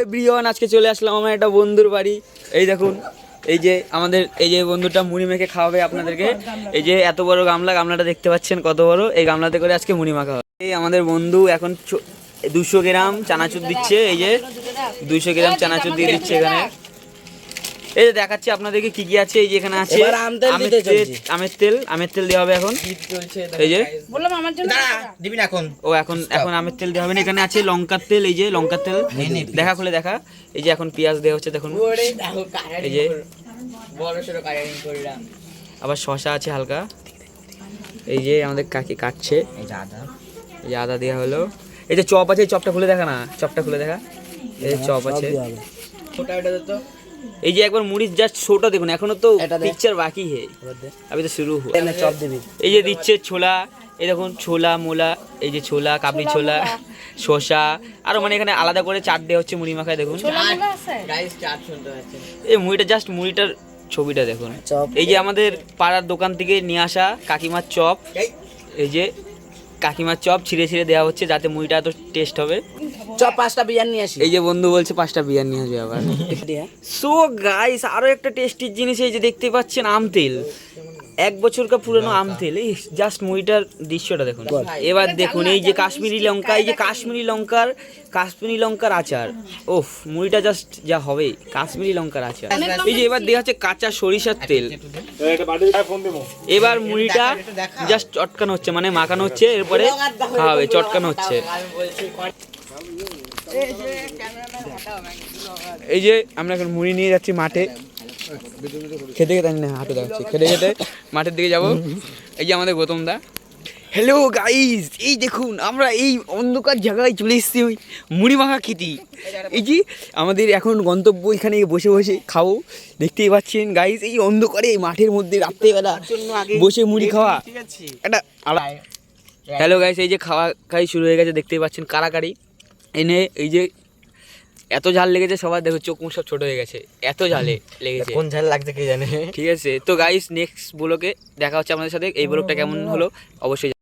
Everyone, আজকে চলে আসলাম আমার একটা বন্ধুর বাড়ি। এই দেখুন, এই যে আমাদের এই যে বন্ধুটা মুড়ি মেখে খাওয়াবে আপনাদেরকে। এই যে এত বড় গামলাটা দেখতে পাচ্ছেন কত বড়, এই গামলাতে করে আজকে মুড়ি মাখা হবে। এই আমাদের বন্ধু এখন 200 গ্রাম চানাচুর দিচ্ছে। এই যে 200 গ্রাম চানাচুর দিয়ে দিচ্ছে এখানে। এই যে দেখাচ্ছি আপনাদেরকে কি কি আছে। এই যে এখানে আছে আমের তেল দেওয়া হবে এখন। এই যে বললাম আমার জন্য দিবি না এখন। এখন আমের তেল দেওয়া হবে না। এখানে আছে লঙ্কার তেল। এই যে লঙ্কার তেল দেখা খুলে দেখা। এই যে এখন পেঁয়াজ দেওয়া হচ্ছে দেখুন। এই যে আবার শসা আছে হালকা। এই যে আমাদের কাকি কাটছে। এই যে আদা দেওয়া হলো। এই যে চপ আছে, চপটা খুলে দেখা না, চপটা খুলে দেখা। এই চপ আছে। এই যে একবার মুড়ির জাস্ট শোটা দেখুন, এখনো তো পিকচার বাকি হে, अभी तो शुरू हुआ। চপ দিবি। এই যে দিচ্ছে ছোলা। এই দেখুন ছোলা মোলা। এই যে ছোলা, কাবলি ছোলা, শসা, আরো মানে এখানে আলাদা করে চাট দেওয়া হচ্ছে মুড়ি মাখায় দেখুন। এই মুড়িটা জাস্ট মুড়িটার ছবিটা দেখুন। এই যে আমাদের পাড়ার দোকান থেকে নিয়ে আসা কাকিমার চপ। এই যে কাকিমার চপ ছিঁড়ে ছিঁড়ে দেওয়া হচ্ছে যাতে মুড়িটা এত টেস্ট হবে। চপ 5টা বিরিয়ানি নিয়ে আসি। এই যে বন্ধু বলছে 5টা বিরিয়ানি নিয়ে আসবে আবার। সো গাইস, আরো একটা টেস্টির জিনিস এই যে দেখতে পাচ্ছেন, আম তেল। 1 বছরকার পুরনো আম তেল। এই জাস্ট মুড়িটার দৃশ্যটা দেখুন। এবার দেখুন এই যে কাশ্মীরি লঙ্কা, এই যে কাশ্মীরি লঙ্কার আচার। ওফ, মুড়িটা জাস্ট যা হবে, কাশ্মীরি লঙ্কার আচার। এই যে এবার দেওয়া হচ্ছে কাঁচা সরিষার তেল। এবার মুড়িটা জাস্ট চটকানো হচ্ছে, মানে মাখানো হচ্ছে, এরপরে খাওয়াবে, চটকানো হচ্ছে। এই যে আমরা এখন মুড়ি নিয়ে যাচ্ছি মাঠে খেতে খেতে, না হাতে যাচ্ছি খেতে খেতে মাঠের দিকে যাব। এই যে আমাদের গৌতম দা। হ্যালো গাইস, এই দেখুন আমরা এই অন্ধকার জায়গায় চলে এসেছি ওই মুড়ি মাখা খেতে। এই যে আমাদের এখন গন্তব্য, এখানে বসে বসে খাবো। দেখতেই পাচ্ছেন গাইস, এই অন্ধকারে মাঠের মধ্যে রাত্রেবেলা বসে মুড়ি খাওয়া একটা আলাদা। হ্যালো গাইস, এই যে খাওয়াই শুরু হয়ে গেছে, দেখতেই পাচ্ছেন কারাকারি এনে। এই যে এত ঝাল লেগেছে, সবার দেখো চোখ মুখ সব ছোট হয়ে গেছে, এত ঝালে লেগেছে। কোন ঝাল লাগছে কে জানে। ঠিক আছে তো গাইস, নেক্সট ব্লগে দেখা হচ্ছে আপনাদের সাথে। এই ব্লগটা কেমন হলো অবশ্যই